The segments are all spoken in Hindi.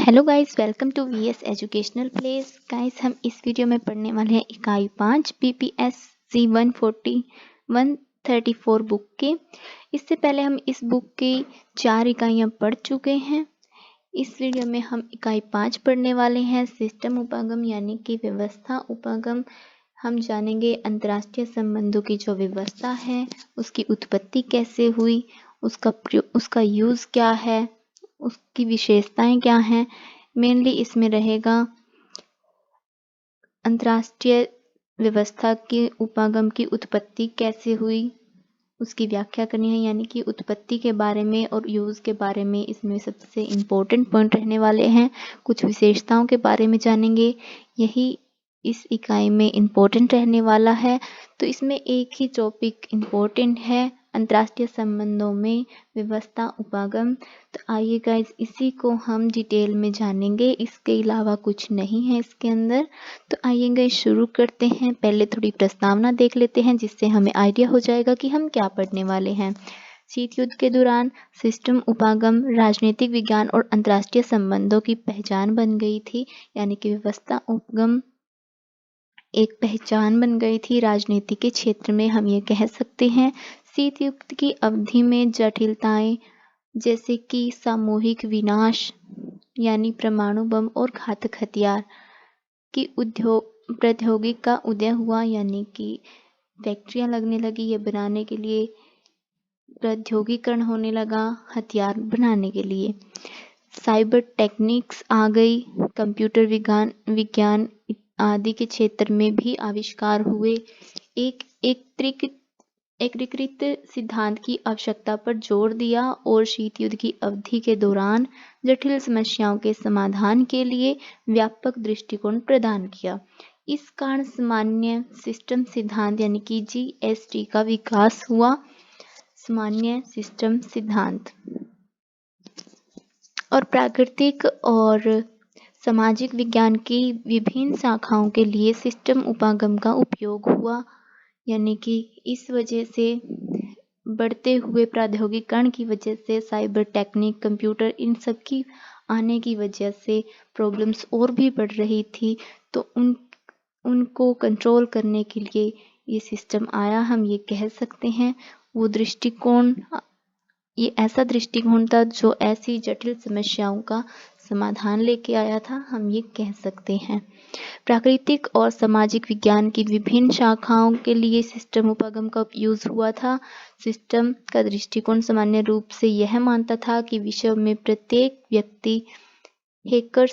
Hello guys, welcome to VS educational place. Guys, हम इस वीडियो में पढ़ने वाले हैं इकाई 5 पीपीएससी 134 बुक के। इससे पहले हम इस बुक की 4 इकाइयां पढ़ चुके हैं। इस वीडियो में हम इकाई 5 पढ़ने वाले हैं, सिस्टम उपागम यानी कि व्यवस्था उपागम। हम जानेंगे अंतर्राष्ट्रीय संबंधों की जो व्यवस्था है उसकी उत्पत्ति कैसे हुई, उसका यूज क्या है, उसकी विशेषताएं क्या हैं। मेनली इसमें रहेगा अंतर्राष्ट्रीय व्यवस्था के उपागम की उत्पत्ति कैसे हुई, उसकी व्याख्या करनी है, यानी कि उत्पत्ति के बारे में और यूज के बारे में इसमें सबसे इम्पोर्टेंट पॉइंट रहने वाले हैं। कुछ विशेषताओं के बारे में जानेंगे, यही इस इकाई में इम्पोर्टेंट रहने वाला है। तो इसमें एक ही टॉपिक इम्पोर्टेंट है, अंतर्राष्ट्रीय संबंधों में व्यवस्था उपागम। तो आइए गाइस, इसी को हम डिटेल में जानेंगे, इसके अलावा कुछ नहीं है इसके अंदर। तो आइए गाइस, शुरू करते हैं। पहले थोड़ी प्रस्तावना देख लेते हैं जिससे हमें आइडिया हो जाएगा कि हम क्या पढ़ने वाले हैं। शीत युद्ध के दौरान सिस्टम उपागम राजनीतिक विज्ञान और अंतर्राष्ट्रीय संबंधों की पहचान बन गई थी, यानी कि व्यवस्था उपागम एक पहचान बन गई थी राजनीति के क्षेत्र में, हम ये कह सकते हैं। शीत युद्ध की अवधि में जटिलताएं जैसे कि सामूहिक विनाश यानी परमाणु बम और घातक हथियार की प्रौद्योगिकी का उदय हुआ, यानी कि फैक्ट्रियां लगने लगी ये बनाने के लिए, प्रौद्योगिकरण होने लगा हथियार बनाने के लिए। साइबर टेक्निक्स आ गई, कंप्यूटर विज्ञान आदि के क्षेत्र में भी आविष्कार हुए। एक एकीकृत सिद्धांत की आवश्यकता पर जोर दिया और शीत युद्ध की अवधि के दौरान जटिल समस्याओं के समाधान के लिए व्यापक दृष्टिकोण प्रदान किया। इस कारण सामान्य सिस्टम सिद्धांत यानी कि जीएसटी का विकास हुआ। सामान्य सिस्टम सिद्धांत और प्राकृतिक और सामाजिक विज्ञान की विभिन्न शाखाओं के लिए सिस्टम उपागम का उपयोग हुआ, यानी कि इस वजह से बढ़ते हुए प्रौद्योगिकरण की वजह से साइबर टेक्निक, कंप्यूटर, इन सब की आने की वजह से प्रॉब्लम्स और भी बढ़ रही थी। तो उनको कंट्रोल करने के लिए ये सिस्टम आया, हम ये कह सकते हैं। वो दृष्टिकोण, ये ऐसा दृष्टिकोण था जो ऐसी जटिल समस्याओं का समाधान लेके आया था, हम ये कह सकते हैं। प्राकृतिक और सामाजिक विज्ञान की विभिन्न शाखाओं के लिए सिस्टम उपागम का यूज हुआ था। सिस्टम का दृष्टिकोण सामान्य रूप से यह मानता था कि विश्व में प्रत्येक व्यक्ति हैकर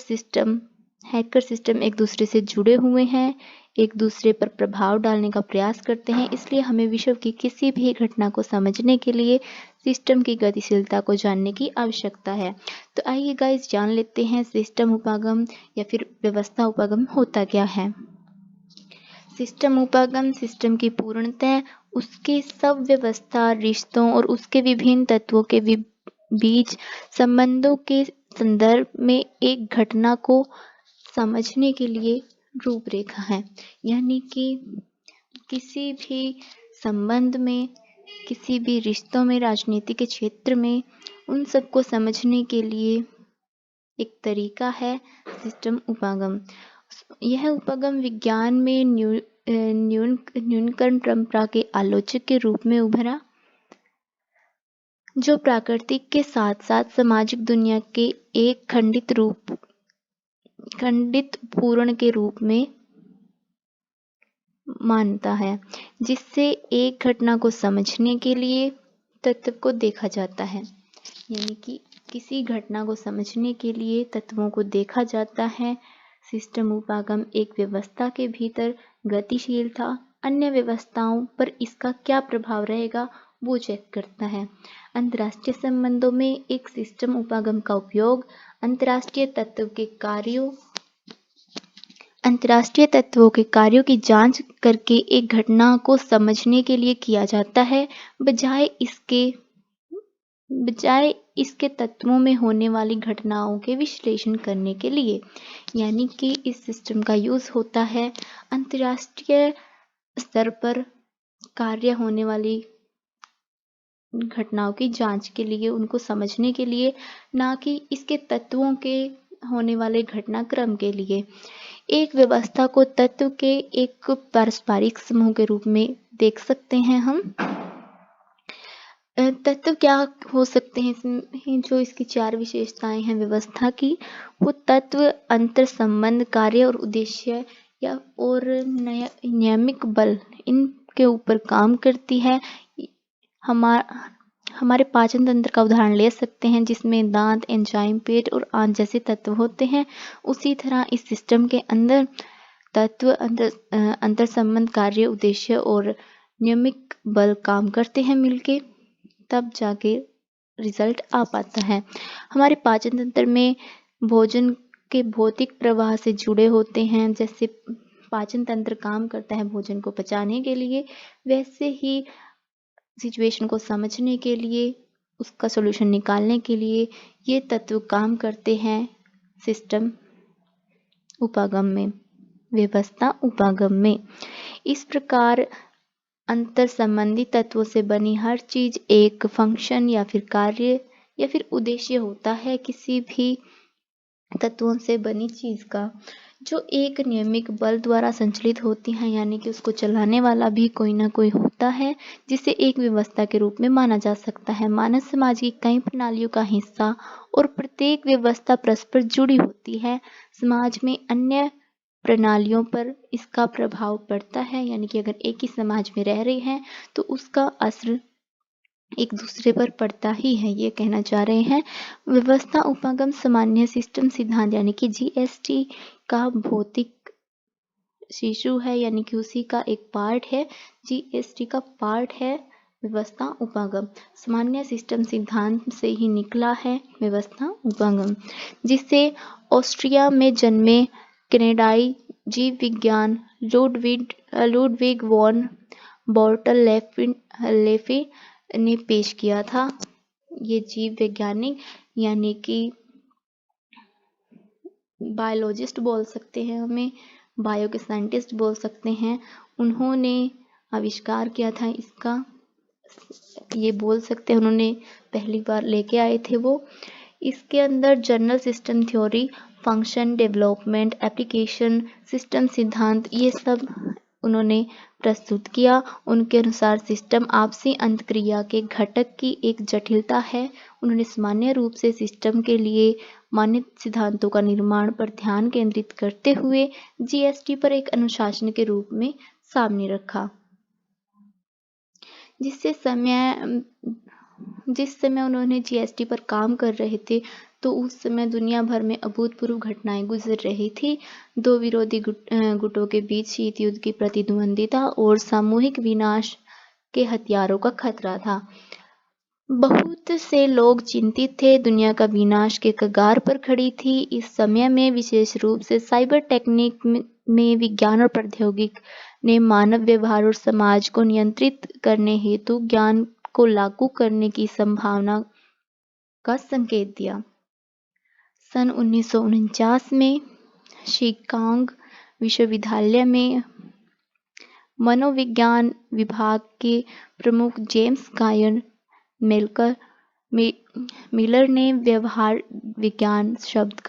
सिस्टम एक दूसरे से जुड़े हुए हैं, एक दूसरे पर प्रभाव डालने का प्रयास करते हैं। इसलिए हमें विश्व की किसी भी घटना को समझने के लिए सिस्टम की गतिशीलता को जानने की आवश्यकता है। तो आइए गाइस, जान लेते हैं सिस्टम उपागम या फिर व्यवस्था उपागम होता क्या है। सिस्टम उपागम सिस्टम की पूर्णतः, उसके सब व्यवस्था, रिश्तों और उसके विभिन्न तत्वों के बीच संबंधों के संदर्भ में एक घटना को समझने के लिए रूपरेखा है। यानी कि किसी भी संबंध में, किसी भी रिश्तों में, राजनीति के क्षेत्र में, उन सबको समझने के लिए एक तरीका है सिस्टम उपागम। यह उपागम विज्ञान में न्यूनकरण परंपरा के आलोचक के रूप में उभरा, जो प्राकृतिक के साथ साथ सामाजिक दुनिया के एक खंडित पूर्ण के रूप में मानता है, जिससे एक घटना को समझने के लिए तत्व को देखा जाता है। यानी कि किसी घटना को समझने के लिए तत्वों को देखा जाता है। सिस्टम उपागम एक व्यवस्था के भीतर गतिशील था, अन्य व्यवस्थाओं पर इसका क्या प्रभाव रहेगा वो चेक करता है। अंतर्राष्ट्रीय संबंधों में एक सिस्टम उपागम का उपयोग अंतर्राष्ट्रीय तत्वों के कार्यों की जांच करके एक घटना को समझने के लिए किया जाता है, बजाय इसके तत्वों में होने वाली घटनाओं के विश्लेषण करने के लिए। यानी कि इस सिस्टम का यूज होता है अंतर्राष्ट्रीय स्तर पर कार्य होने वाली घटनाओं की जांच के लिए, उनको समझने के लिए, ना कि इसके तत्वों के होने वाले घटनाक्रम के लिए। एक व्यवस्था को तत्व के एक पारस्परिक समूह के रूप में देख सकते हैं हम। तत्व क्या हो सकते हैं इसमें, जो इसकी 4 विशेषताएं हैं व्यवस्था की, वो तत्व अंतर संबंध, कार्य और उद्देश्य या और नियामक बल इनके ऊपर काम करती है। हमारे पाचन तंत्र का उदाहरण ले सकते हैं, जिसमें दांत, एंजाइम, पेट और आंत जैसे तत्व होते हैं। उसी तरह इस सिस्टम के अंदर तत्व अंतर संबंध, कार्य, उद्देश्य और नियामक बल काम करते हैं मिलके, तब जाके रिजल्ट आ पाता है। हमारे पाचन तंत्र में भोजन के भौतिक प्रवाह से जुड़े होते हैं। जैसे पाचन तंत्र काम करता है भोजन को पचाने के लिए, वैसे ही सिचुएशन को समझने के लिए, उसका सॉल्यूशन निकालने के लिए ये तत्व काम करते हैं सिस्टम उपागम में, व्यवस्था उपागम में। इस प्रकार अंतर संबंधी तत्वों से बनी हर चीज एक फंक्शन या फिर कार्य या फिर उद्देश्य होता है किसी भी तत्वों से बनी चीज का, जो एक नियमित बल द्वारा संचालित होती है, यानी कि उसको चलाने वाला भी कोई ना कोई होता है, जिसे एक व्यवस्था के रूप में माना जा सकता है। मानव समाज की कई प्रणालियों का हिस्सा और प्रत्येक व्यवस्था परस्पर जुड़ी होती है। समाज में अन्य प्रणालियों पर इसका प्रभाव पड़ता है, यानी कि अगर एक ही समाज में रह रहे हैं तो उसका असर एक दूसरे पर पड़ता ही है, ये कहना चाह रहे हैं। व्यवस्था उपागम सामान्य सिस्टम सिद्धांत यानी कि जीएसटी का भौतिक शिशु है, यानी कि उसी का एक पार्ट है। जीएसटी का पार्ट है व्यवस्था उपागम। सामान्य सिस्टम सिद्धांत से ही निकला है व्यवस्था उपागम, जिसे ऑस्ट्रिया में जन्मे कनाडाई जीव विज्ञान लुडविग वॉन बॉर्टललेफे ने पेश किया था। ये जीव वैज्ञानिक यानी कि बायोलॉजिस्ट बोल सकते हैं, हमें बायो के साइंटिस्ट बोल सकते हैं, उन्होंने आविष्कार किया था इसका, ये बोल सकते हैं उन्होंने पहली बार लेके आए थे वो। इसके अंदर general system theory, function, development, application, system सिद्धांत, ये सब उन्होंने प्रस्तुत किया। उनके अनुसार सिस्टम आपसी अंतक्रिया के घटक की एक जटिलता है। उन्होंने सामान्य रूप से सिस्टम के लिए मान्य सिद्धांतों का निर्माण पर ध्यान केंद्रित करते हुए जीएसटी पर एक अनुशासन के रूप में सामने रखा। जिस समय उन्होंने जीएसटी पर काम कर रहे थे तो उस समय दुनिया भर में अभूतपूर्व घटनाएं गुजर रही थी। दो विरोधी गुटों के बीच शीत युद्ध की प्रतिद्वंदिता और सामूहिक विनाश के हथियारों का खतरा था। बहुत से लोग चिंतित थे, दुनिया का विनाश के कगार पर खड़ी थी। इस समय में विशेष रूप से साइबर टेक्निक में विज्ञान और प्रौद्योगिकी ने मानव व्यवहार और समाज को नियंत्रित करने हेतु ज्ञान को लागू करने की संभावना का संकेत दिया। सन 1949 में शिकागो विश्वविद्यालय में मनोविज्ञान विभाग के प्रमुख जेम्स गायर मिलर ने व्यवहार विज्ञान शब्द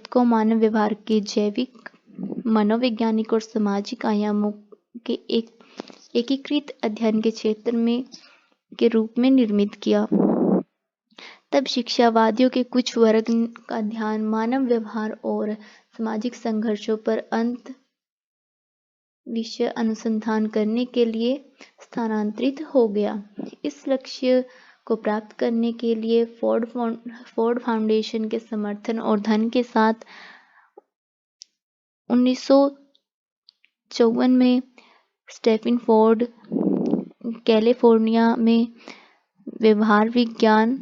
को मानव व्यवहार के जैविक, मनोवैज्ञानिक और सामाजिक आयामों के एक एकीकृत अध्ययन के क्षेत्र के रूप में निर्मित किया। तब शिक्षावादियों के कुछ वर्ग का ध्यान मानव व्यवहार और सामाजिक संघर्षों पर अंत विषय अनुसंधान करने के लिए स्थानांतरित हो गया। इस लक्ष्य को प्राप्त करने के लिए फोर्ड फाउंडेशन के समर्थन और धन के साथ 1954 में स्टीफन फोर्ड कैलिफोर्निया में व्यवहार विज्ञान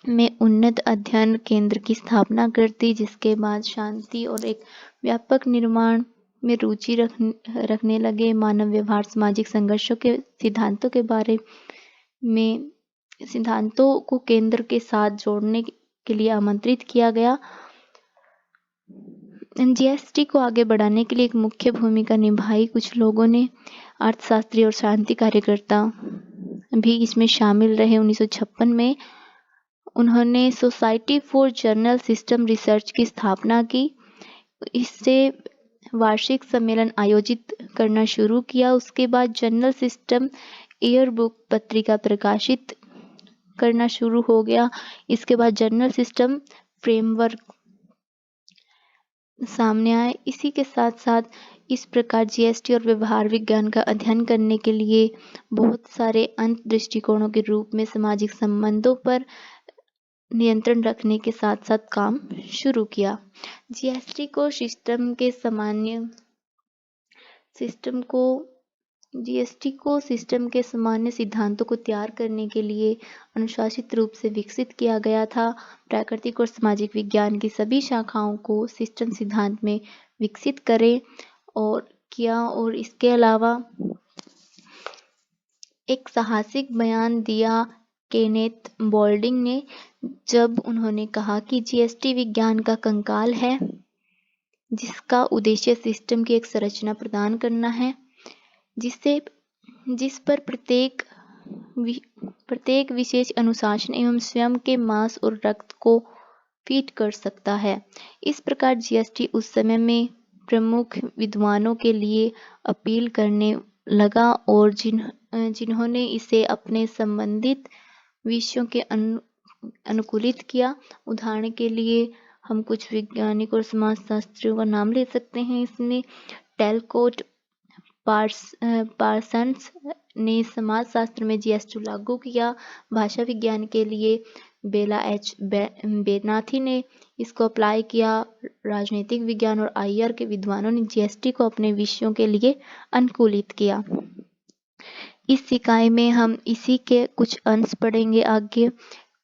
में उन्नत अध्ययन केंद्र की स्थापना कर दी, जिसके बाद शांति और एक व्यापक निर्माण में रुचि रखने लगे। मानव व्यवहार सामाजिक संघर्षों के सिद्धांतों के बारे में सिद्धांतों को केंद्र के साथ जोड़ने के लिए आमंत्रित किया गया। जीएसटी को आगे बढ़ाने के लिए एक मुख्य भूमिका निभाई कुछ लोगों ने। अर्थशास्त्री और शांति कार्यकर्ता भी इसमें शामिल रहे। 1956 में उन्होंने society for journal system research की स्थापना की। इससे वार्षिक सम्मेलन आयोजित करना शुरू किया। उसके बाद जर्नल सिस्टम ईयरबुक पत्रिका प्रकाशित करना शुरू हो गया। इसके बाद जर्नल सिस्टम फ्रेमवर्क सामने आए। इसी के साथ साथ इस प्रकार जीएसटी और व्यवहार विज्ञान का अध्ययन करने के लिए बहुत सारे अंत दृष्टिकोणों के रूप में सामाजिक संबंधों पर नियंत्रण रखने के साथ साथ काम शुरू किया। जीएसटी को सिस्टम के सामान्य सिद्धांतों को तैयार करने के लिए अनुशासित रूप से विकसित किया गया था। प्राकृतिक और सामाजिक विज्ञान की सभी शाखाओं को सिस्टम सिद्धांत में विकसित करें और किया। और इसके अलावा एक साहसिक बयान दिया केनेथ बोल्डिंग ने, जब उन्होंने कहा कि जीएसटी विज्ञान का कंकाल है जिसका उद्देश्य सिस्टम की एक संरचना प्रदान करना है जिस पर प्रत्येक विशेष अनुशासन एवं स्वयं के मांस और रक्त को फीड कर सकता है। इस प्रकार जीएसटी उस समय में प्रमुख विद्वानों के लिए अपील करने लगा और जिन्होंने इसे अपने संबंधित विषयों के अनुकूलित किया। उदाहरण के लिए हम कुछ वैज्ञानिक और समाजशास्त्रियों का नाम ले सकते हैं। इसमें टेलकोट पार्सन्स ने समाजशास्त्र में जीएसटी लागू किया। भाषा विज्ञान के लिए बेला एच बेनाथी ने इसको अप्लाई किया। राजनीतिक विज्ञान और आईआर के विद्वानों ने जीएसटी को अपने विषयों के लिए अनुकूलित किया। इस इकाई में हम इसी के कुछ अंश पढ़ेंगे आगे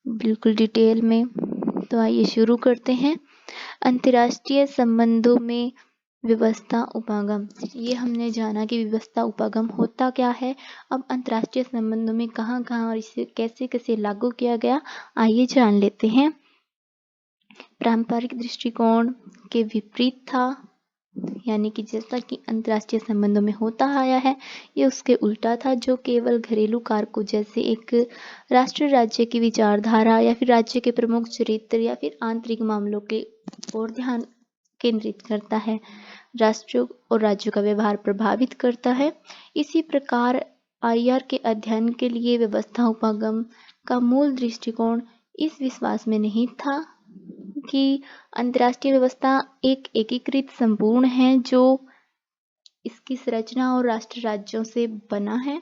बिल्कुल डिटेल में। तो आइए शुरू करते हैं। अंतर्राष्ट्रीय संबंधों में व्यवस्था उपागम। ये हमने जाना कि व्यवस्था उपागम होता क्या है। अब अंतर्राष्ट्रीय संबंधों में कहाँ और इसे कैसे कैसे लागू किया गया, आइए जान लेते हैं। पारंपरिक दृष्टिकोण के विपरीत था, यानी कि जैसा कि अंतर्राष्ट्रीय संबंधों में होता आया है, ये उसके उल्टा था, जो केवल घरेलू कारकों जैसे एक राष्ट्र राज्य की विचारधारा या फिर राज्य के प्रमुख चरित्र या फिर आंतरिक मामलों के ओर ध्यान केंद्रित करता है, राष्ट्रों और राज्यों का व्यवहार प्रभावित करता है। इसी प्रकार आईआर के अध्ययन के लिए व्यवस्था उपागम का मूल दृष्टिकोण इस विश्वास में नहीं था कि अंतर्राष्ट्रीय व्यवस्था एक एकीकृत संपूर्ण है जो इसकी संरचना और राष्ट्र राज्यों से बना है।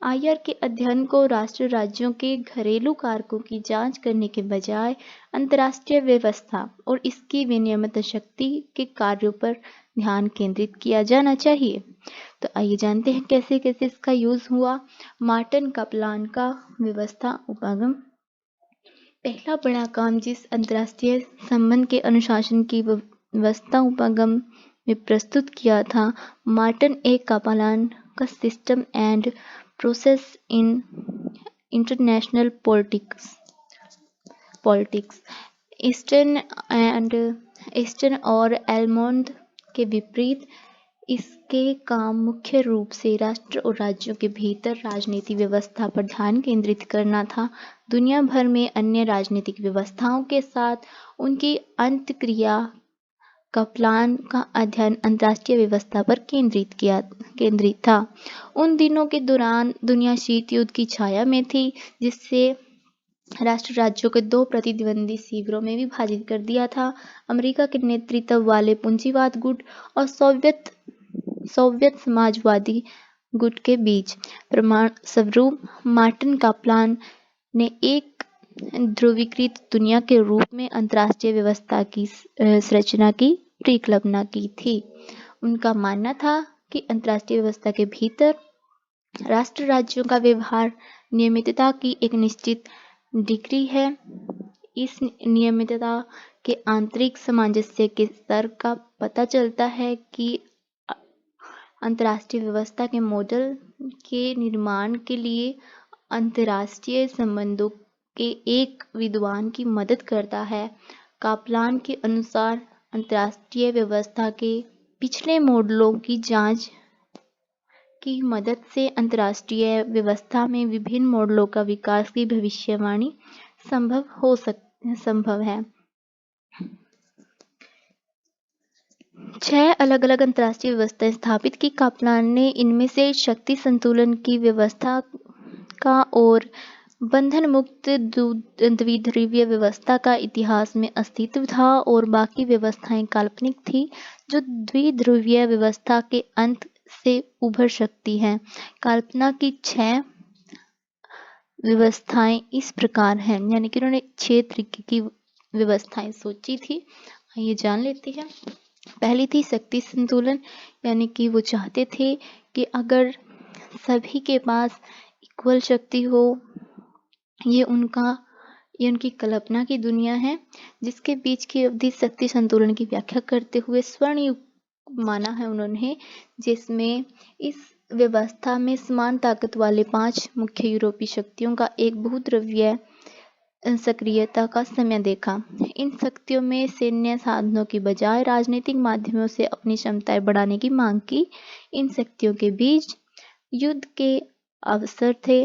आईआर के अध्ययन को राष्ट्र राज्यों के घरेलू कारकों की जांच करने के बजाय अंतर्राष्ट्रीय व्यवस्था और इसकी विनियमित शक्ति के कार्यों पर ध्यान केंद्रित किया जाना चाहिए। तो आइए जानते हैं कैसे कैसे इसका यूज हुआ। मार्टिन कपलान का व्यवस्था उपागम। पहला बड़ा काम जिस अंतर्राष्ट्रीय संबंध के अनुशासन की व्यवस्था उपागम में प्रस्तुत किया था, मार्टिन ए कपलान का system and process in international politics. Eastern और एलमोंड के विपरीत इसके काम मुख्य रूप से राष्ट्र और राज्यों के भीतर राजनीतिक व्यवस्था पर ध्यान केंद्रित करना था। दुनिया भर में अन्य राजनीतिक व्यवस्थाओं के साथ उनकी अंतःक्रिया कपलान का अध्ययन अंतर्राष्ट्रीय व्यवस्था पर केंद्रित था। उन दिनों के दौरान दुनिया शीत युद्ध की छाया में थी, जिससे राष्ट्र राज्यों के दो प्रतिद्वंदी शिविरों में विभाजित कर दिया था, अमेरिका के नेतृत्व वाले पूंजीवाद गुट और सोवियत समाजवादी गुट के बीच। परिणामस्वरूप मार्टिन कपलान ने एक ध्रुवीकृत दुनिया के रूप में अंतर्राष्ट्रीय व्यवस्था की संरचना की परिकल्पना की थी। उनका मानना था कि अंतर्राष्ट्रीय व्यवस्था के भीतर राष्ट्र राज्यों का व्यवहार नियमितता की एक निश्चित डिग्री है। इस नियमितता के आंतरिक सामंजस्य के स्तर का पता चलता है कि अंतर्राष्ट्रीय व्यवस्था के मॉडल के निर्माण के लिए अंतर्राष्ट्रीय संबंधों के एक विद्वान की मदद करता है। कपलान के अनुसार अंतर्राष्ट्रीय व्यवस्था के पिछले मॉडलों की जांच की मदद से अंतर्राष्ट्रीय व्यवस्था में विभिन्न मॉडलों का विकास की भविष्यवाणी संभव है। 6 अलग-अलग अंतर्राष्ट्रीय व्यवस्थाएं स्थापित की कापलान ने। इनमें से शक्ति संतुलन की व्यवस्था का और बंधन मुक्त द्विध्रुवीय व्यवस्था का इतिहास में अस्तित्व था और बाकी व्यवस्थाएं काल्पनिक थी जो द्विध्रुवीय व्यवस्था के अंत से उभर सकती हैं। कल्पना की 6 व्यवस्थाएं इस प्रकार हैं, यानी कि उन्होंने 6 तरीके की व्यवस्थाएं सोची थी। आइए जान लेते हैं। पहली थी शक्ति संतुलन, यानी कि वो चाहते थे कि अगर सभी के पास इक्वल शक्ति हो, ये उनकी कल्पना की दुनिया है जिसके बीच की अवधि शक्ति संतुलन की व्याख्या करते हुए स्वर्ण युग माना है उन्होंने, जिसमें इस व्यवस्था में समान ताकत वाले 5 मुख्य यूरोपीय शक्तियों का एक बहुद्रव्यीय सक्रियता का समय देखा। इन शक्तियों में सैन्य साधनों की बजाय राजनीतिक माध्यमों से अपनी क्षमताएं बढ़ाने की मांग की। इन शक्तियों के बीच युद्ध के अवसर थे,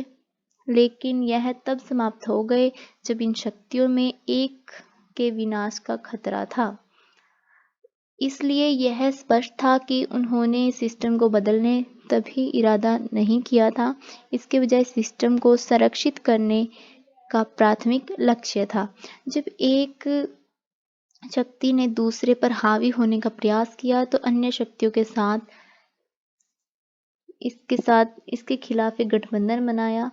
लेकिन यह तब समाप्त हो गए जब इन शक्तियों में एक के विनाश का खतरा था। इसलिए यह स्पष्ट था कि उन्होंने सिस्टम को बदलने तभी इरादा नहीं किया था, इसके बजाय सिस्टम को संरक्षित करने का प्राथमिक लक्ष्य था। जब एक शक्ति ने दूसरे पर हावी होने का प्रयास किया तो अन्य शक्तियों के साथ इसके खिलाफ एक गठबंधन बनाया।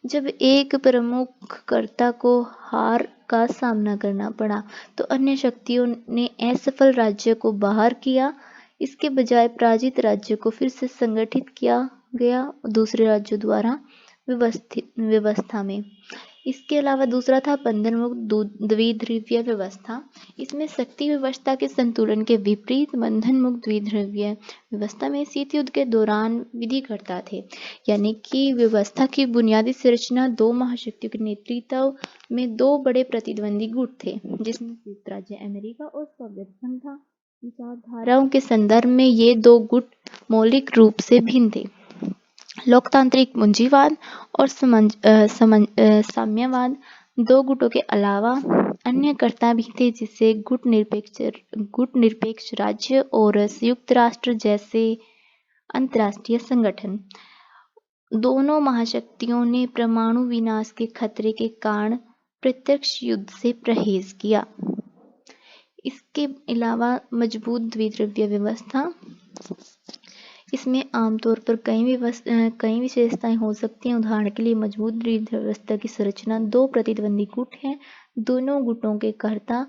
जब एक प्रमुख कर्ता को हार का सामना करना पड़ा तो अन्य शक्तियों ने असफल राज्य को बाहर किया। इसके बजाय पराजित राज्य को फिर से संगठित किया गया दूसरे राज्यों द्वारा व्यवस्था में। इसके अलावा दूसरा था बंधन मुक्त द्विध्रुवीय व्यवस्था। इसमें शक्ति व्यवस्था के संतुलन के विपरीत बंधन मुक्त द्विध्रुवीय व्यवस्था में शीत युद्ध के दौरान विधिकर्ता थे, यानी कि व्यवस्था की बुनियादी संरचना 2 महाशक्तियों के नेतृत्व में 2 बड़े प्रतिद्वंदी गुट थे, जिसमें संयुक्त राज्य अमेरिका और सोवियत संघ था। विचारधाराओं के संदर्भ में ये 2 गुट मौलिक रूप से भिन्न थे। लोकतांत्रिक पूंजीवाद और साम्यवाद। 2 गुटों के अलावा अन्य कर्ता भी थे, जिसे गुट निरपेक्ष राज्य और संयुक्त राष्ट्र जैसे अंतर्राष्ट्रीय संगठन। दोनों महाशक्तियों ने परमाणु विनाश के खतरे के कारण प्रत्यक्ष युद्ध से परहेज किया। इसके अलावा मजबूत द्विध्रुवीय व्यवस्था। इसमें आमतौर पर कई विशेषताएं हो सकती हैं। उदाहरण के लिए मजबूत द्विध्रुवीय व्यवस्था की संरचना 2 प्रतिद्वंदी गुट हैं। दोनों गुटों के कर्ता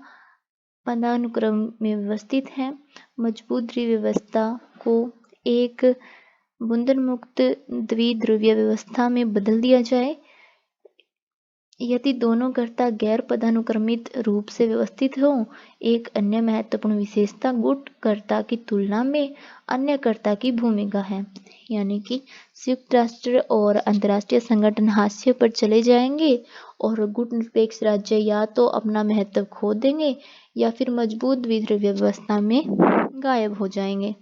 पदानुक्रम में व्यवस्थित हैं। मजबूत द्विध्रुवीय व्यवस्था को एक बंधन मुक्त द्विध्रुवीय व्यवस्था में बदल दिया जाए यदि दोनों कर्ता गैर पदानुक्रमित रूप से व्यवस्थित हों। एक अन्य महत्वपूर्ण विशेषता गुट कर्ता की तुलना में अन्य कर्ता की भूमिका है, यानी कि संयुक्त राष्ट्र और अंतर्राष्ट्रीय संगठन हाशिए पर चले जाएंगे और गुट निरपेक्ष राज्य या तो अपना महत्व खो देंगे या फिर मजबूत द्विध्रुवीय व्यवस्था में गायब हो जाएंगे।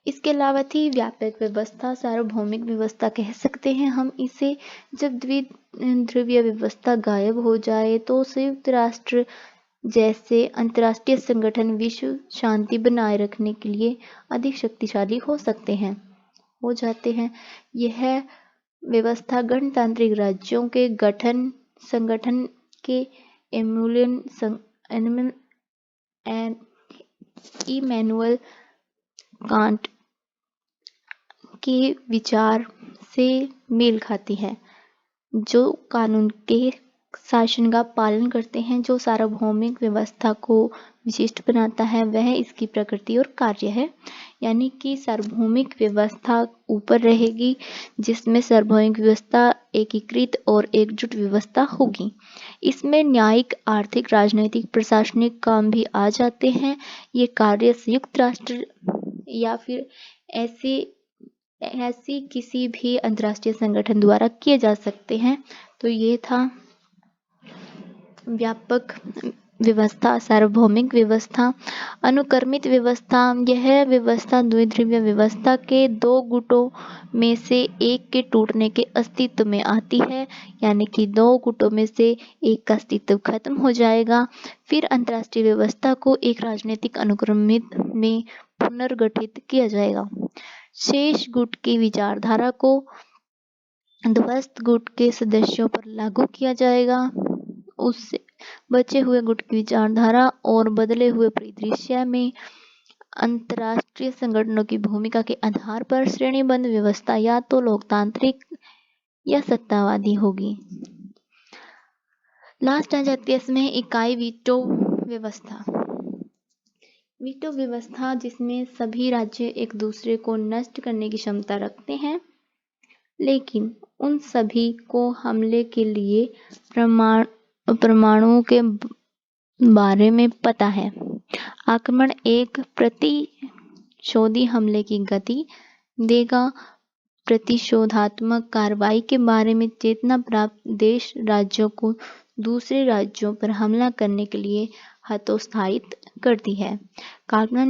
इसके अलावा थी व्यापक व्यवस्था, सार्वभौमिक व्यवस्था कह सकते हैं हम इसे। जब द्विध्रुवीय व्यवस्था गायब हो जाए तो संयुक्त राष्ट्र जैसे अंतर्राष्ट्रीय संगठन विश्व शांति बनाए रखने के लिए अधिक शक्तिशाली हो जाते हैं। यह व्यवस्था गणतांत्रिक राज्यों के संगठन के इमैनुअल कांट के विचार से मेल खाती है, जो कानून के शासन का पालन करते हैं। जो सार्वभौमिक व्यवस्था को विशिष्ट बनाता है वह इसकी प्रकृति और कार्य है, यानी कि सार्वभौमिक व्यवस्था ऊपर रहेगी, जिसमें सार्वभौमिक व्यवस्था एकीकृत और एकजुट व्यवस्था होगी। इसमें न्यायिक, आर्थिक, राजनीतिक, प्रशासनिक काम भी आ जाते हैं। ये कार्य संयुक्त राष्ट्र या फिर ऐसी किसी भी अंतर्राष्ट्रीय संगठन द्वारा किए जा सकते हैं। तो ये था व्यापक व्यवस्था, सार्वभौमिक व्यवस्था, अनुक्रमित व्यवस्था। यह व्यवस्था द्विध्रुवीय व्यवस्था के दो गुटों में से एक के टूटने के अस्तित्व में आती है, यानी कि दो गुटों में से एक का अस्तित्व खत्म हो जाएगा। फिर अंतर्राष्ट्रीय व्यवस्था को एक राजनीतिक अनुक्रमित में पुनर्गठित किया जाएगा। शेष गुट की विचारधारा को ध्वस्त गुट के सदस्यों पर लागू किया जाएगा। उससे बचे हुए गुट की विचारधारा और बदले हुए परिदृश्य में अंतर्राष्ट्रीय संगठनों की भूमिका के आधार पर श्रेणीबद्ध व्यवस्था या तो लोकतांत्रिक या सत्तावादी होगी। लास्ट आ जाती है इसमें इकाई वीटो व्यवस्था। वीटो व्यवस्था जिसमें सभी राज्य एक दूसरे को नष्ट करने की क्षमता रखते हैं, लेकिन उन सभी को हमले के लिए परमाणुओं के बारे में पता है। आक्रमण एक प्रतिशोधी हमले की गति देगा। प्रतिशोधात्मक कार्रवाई के बारे में चेतना प्राप्त देश राज्यों को दूसरे राज्यों पर हमला करने के लिए हतोत्साहित करती है। कप्लान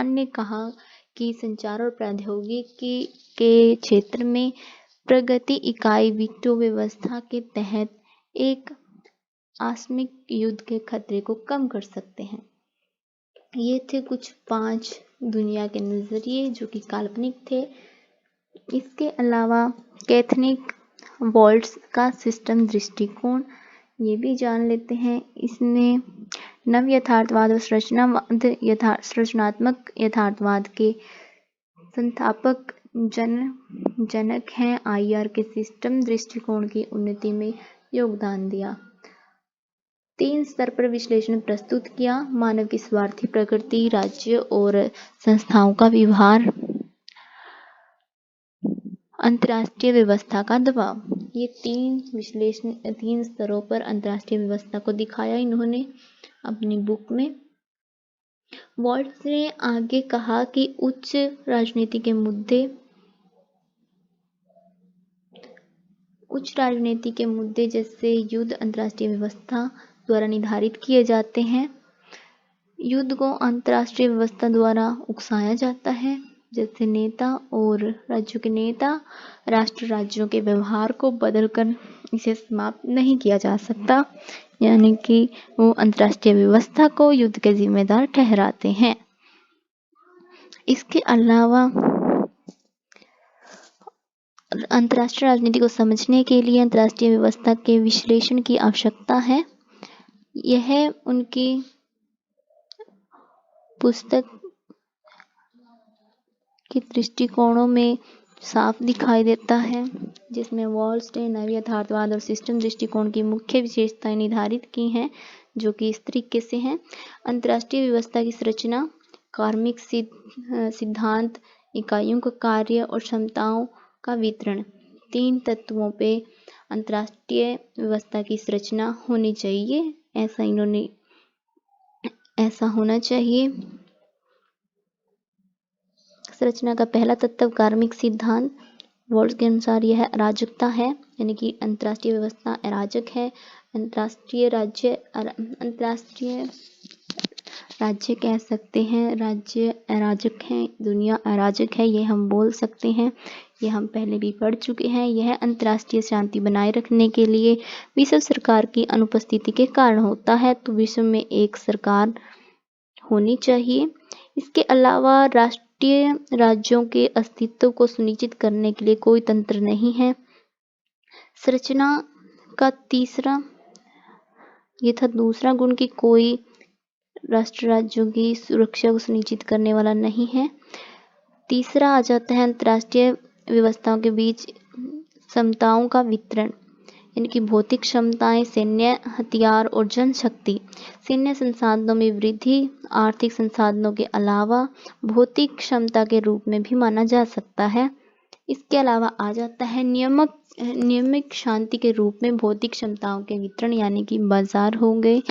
ने कहा कि संचार और प्रौद्योगिकी के क्षेत्र में प्रगति इकाई वीटो व्यवस्था के तहत एक आकस्मिक युद्ध के खतरे को कम कर सकते हैं। ये थे कुछ 5 दुनिया के नजरिए जो कि काल्पनिक थे। इसके अलावा कैथनिक वॉल्ट्स का सिस्टम दृष्टिकोण ये भी जान लेते हैं। इसने नव यथार्थवाद और सृजनात्मक यथार्थवाद के संस्थापक जनक हैं। आईआर के सिस्टम दृष्टिकोण की उन्नति में योगदान दिया। 3 स्तर पर विश्लेषण प्रस्तुत किया। मानव की स्वार्थी प्रकृति, राज्य और संस्थाओं का व्यवहार, अंतर्राष्ट्रीय व्यवस्था का दबाव। ये 3 स्तरों पर अंतर्राष्ट्रीय व्यवस्था को दिखाया इन्होंने अपनी बुक में। वॉल्ट्स ने आगे कहा कि उच्च राजनीति के मुद्दे जैसे युद्ध अंतर्राष्ट्रीय व्यवस्था द्वारा निर्धारित किए जाते हैं। युद्ध को अंतर्राष्ट्रीय व्यवस्था द्वारा उकसाया जाता है, जैसे नेता और राज्यों के नेता राष्ट्र राज्यों के व्यवहार को बदलकर इसे समाप्त नहीं किया जा सकता, यानी कि वो अंतर्राष्ट्रीय व्यवस्था को युद्ध के जिम्मेदार ठहराते हैं। इसके अलावा अंतर्राष्ट्रीय राजनीति को समझने के लिए अंतर्राष्ट्रीय व्यवस्था के विश्लेषण की आवश्यकता है। यह उनकी पुस्तक के दृष्टिकोणों में साफ दिखाई देता है, जिसमें वॉल्ट्स ने नव यथार्थवाद और सिस्टम दृष्टिकोण की मुख्य विशेषताएं निर्धारित की हैं, जो कि इस तरीके से हैं। अंतर्राष्ट्रीय व्यवस्था की संरचना, कार्मिक सिद्धांत, इकाइयों का कार्य और क्षमताओं का वितरण। 3 तत्वों पे अंतर्राष्ट्रीय व्यवस्था की संरचना होनी चाहिए, ऐसा होना चाहिए। संरचना का पहला तत्व कार्मिक सिद्धांत। वॉल्ट्स के अनुसार यह अराजकता है, यानी कि अंतर्राष्ट्रीय व्यवस्था अराजक है। अंतर्राष्ट्रीय राज्य कह सकते हैं, राज्य अराजक हैं, दुनिया अराजक है, ये हम बोल सकते हैं। ये हम पहले भी पढ़ चुके हैं। यह अंतर्राष्ट्रीय शांति बनाए रखने के लिए विश्व सरकार की अनुपस्थिति के कारण होता है, तो विश्व में एक सरकार होनी चाहिए। इसके अलावा राष्ट्रीय राज्यों के अस्तित्व को सुनिश्चित करने के लिए कोई तंत्र नहीं है। संरचना का ये था दूसरा गुण कि कोई राष्ट्र राज्यों की सुरक्षा को सुनिश्चित करने वाला नहीं है। तीसरा आ जाता है अंतर्राष्ट्रीय व्यवस्थाओं के बीच क्षमताओं का वितरण, यानी कि भौतिक क्षमताएं, सैन्य हथियार और जनशक्ति। सैन्य संसाधनों में वृद्धि आर्थिक संसाधनों के अलावा भौतिक क्षमता के रूप में भी माना जा सकता है। इसके अलावा आ जाता है नियमित शांति के रूप में भौतिक क्षमताओं के वितरण, यानी कि बाजार होंगे।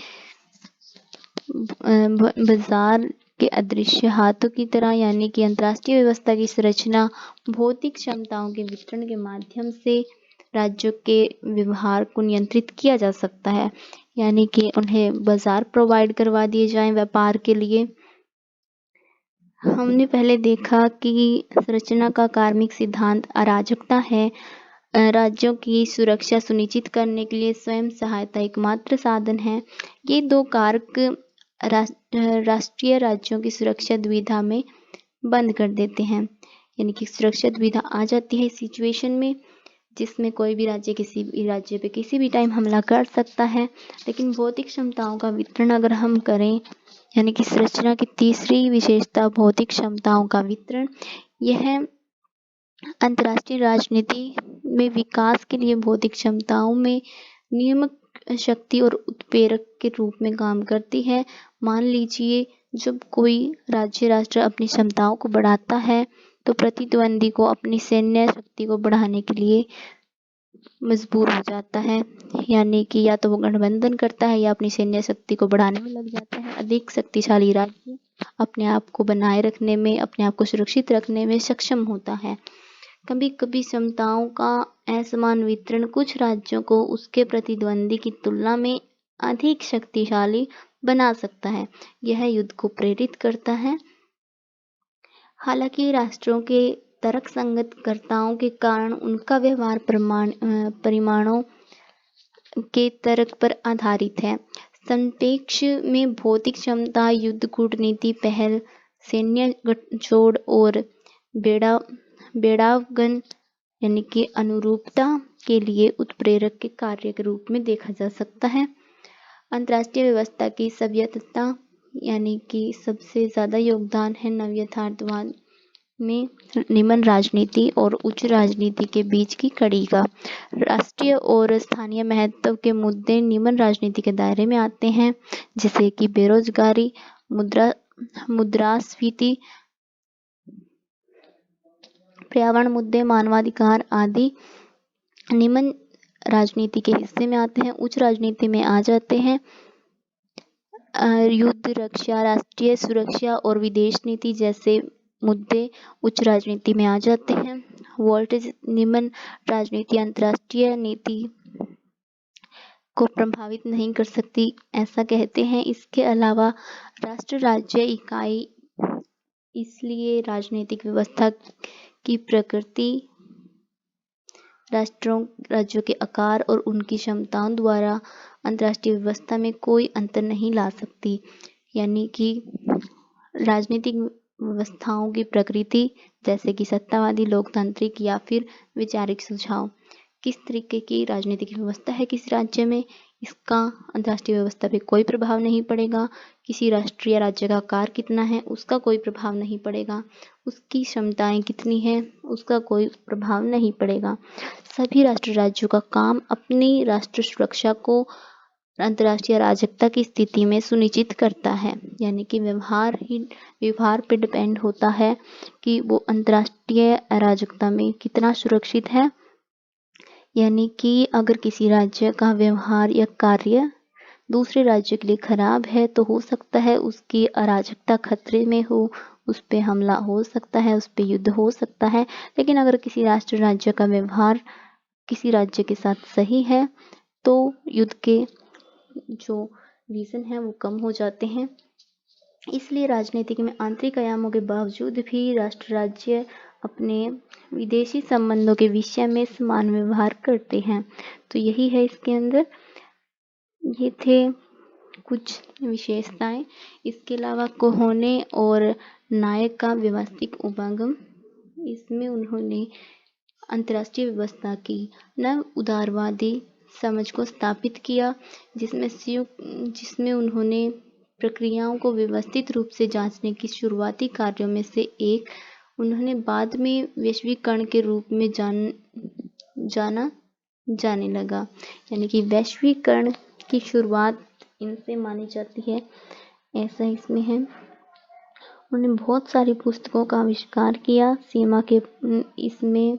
बाजार के अदृश्य हाथों की तरह, यानी कि अंतर्राष्ट्रीय व्यवस्था की संरचना भौतिक क्षमताओं के वितरण के माध्यम से राज्यों के व्यवहार को नियंत्रित किया जा सकता है। यानी कि उन्हें बाजार प्रोवाइड करवा दिए जाएं व्यापार के लिए। हमने पहले देखा कि संरचना का कार्मिक सिद्धांत अराजकता है। राज्यों की सुरक्षा सुनिश्चित करने के लिए स्वयं सहायता एकमात्र साधन है। ये दो कारक राष्ट्रीय राज्यों की सुरक्षा दुविधा में बंद कर देते हैं। यानी कि सुरक्षा दुविधा आ जाती है इस सिचुएशन में जिसमें कोई भी राज्य किसी भी राज्य पे किसी भी टाइम हमला कर सकता है। लेकिन भौतिक क्षमताओं का वितरण अगर हम करें, यानी कि संरचना की तीसरी विशेषता भौतिक क्षमताओं का वितरण, यह अंतर्राष्ट्रीय राजनीति में विकास के लिए भौतिक क्षमताओं में नियामक शक्ति और उत्प्रेरक के रूप में काम करती है। मान लीजिए जब कोई राज्य राष्ट्र अपनी क्षमताओं को बढ़ाता है तो प्रतिद्वंदी को अपनी सैन्य शक्ति को बढ़ाने के लिए मजबूर हो जाता है। यानी कि या तो वो गठबंधन करता है या अपनी सैन्य शक्ति को बढ़ाने में लग जाता है। अधिक शक्तिशाली राज्य अपने आप को बनाए रखने में, अपने आप को सुरक्षित रखने में सक्षम होता है। कभी कभी क्षमताओं का असमान वितरण कुछ राज्यों को उसके प्रतिद्वंदी की तुलना में अधिक शक्तिशाली बना सकता है। यह युद्ध को प्रेरित करता है। हालांकि राष्ट्रों के तर्कसंगत कर्ताओं के कारण उनका व्यवहार परिमाणों के तर्क पर आधारित है। संक्षेप में भौतिक क्षमता, युद्ध कूटनीति, पहल, सैन्य गठजोड़ और बेड़ावगन यानी कि अनुरूपता के लिए उत्प्रेरक के कार्य के रूप में देखा जा सकता है। अंतर्राष्ट्रीय व्यवस्था की सभ्यता यानी कि सबसे ज़्यादा योगदान है नवयथार्थवाद में निम्न राजनीति और उच्च राजनीति के बीच की कड़ी का। राष्ट्रीय और स्थानीय महत्व के मुद्दे निम्न राजनीति के दायरे में आते हैं, जैसे कि बेरोजगारी, मुद्रास्फीति, पर्यावरण मुद्दे, मानवाधिकार आदि निम्न राजनीति के हिस्से में आते हैं। उच्च राजनीति में आ जाते हैं युद्ध, रक्षा, राष्ट्रीय सुरक्षा और विदेश नीति जैसे मुद्दे उच्च राजनीति में आ जाते हैं। वोल्टेज निम्न राजनीति अंतर्राष्ट्रीय नीति को प्रभावित नहीं कर सकती, ऐसा कहते हैं। इसके अलावा राष्ट्र राज्य इकाई, इसलिए राजनीतिक व्यवस्था की प्रकृति राज्यों के आकार और उनकी क्षमताओं द्वारा अंतर्राष्ट्रीय व्यवस्था में कोई अंतर नहीं ला सकती। यानी कि राजनीतिक व्यवस्थाओं की प्रकृति, जैसे कि सत्तावादी, लोकतांत्रिक या फिर वैचारिक सुझाव, किस तरीके की राजनीतिक व्यवस्था है किसी राज्य में, इसका अंतर्राष्ट्रीय व्यवस्था पे कोई प्रभाव नहीं पड़ेगा। किसी राष्ट्रीय राज्य का आकार कितना है उसका कोई प्रभाव नहीं पड़ेगा। उसकी क्षमताएं कितनी हैं उसका कोई प्रभाव नहीं पड़ेगा। सभी राष्ट्र राज्यों का काम अपनी राष्ट्र सुरक्षा को अंतर्राष्ट्रीय अराजकता की स्थिति में सुनिश्चित करता है। यानी कि व्यवहार पे डिपेंड होता है कि वो अंतर्राष्ट्रीय अराजकता में कितना सुरक्षित है। यानी कि अगर किसी राज्य का व्यवहार या कार्य दूसरे राज्य के लिए खराब है तो हो सकता है उसकी अराजकता खतरे में हो, उस पे हमला हो सकता है, उस पे युद्ध हो सकता है। लेकिन अगर किसी राष्ट्र राज्य का व्यवहार किसी राज्य के साथ सही है तो युद्ध के जो रीजन है वो कम हो जाते हैं। इसलिए राजनीतिक में आंतरिक आयामों के बावजूद भी राष्ट्र राज्य अपने विदेशी संबंधों के विषय में समान व्यवहार करते हैं। तो यही है इसके अंदर, ये थे कुछ विशेषताएं। इसके अलावा कोहोने और नायक का व्यवस्थित उपागम, इसमें उन्होंने अंतर्राष्ट्रीय व्यवस्था की नव उदारवादी समझ को स्थापित किया, जिसमें उन्होंने प्रक्रियाओं को व्यवस्थित रूप से जांचने की शुरुआती कार्यों में से एक उन्होंने बाद में वैश्वीकरण के रूप में जाना जाने लगा। यानी कि वैश्वीकरण की शुरुआत इनसे मानी जाती है, ऐसा इसमें है। उन्होंने बहुत सारी पुस्तकों का आविष्कार किया। सीमा के इसमें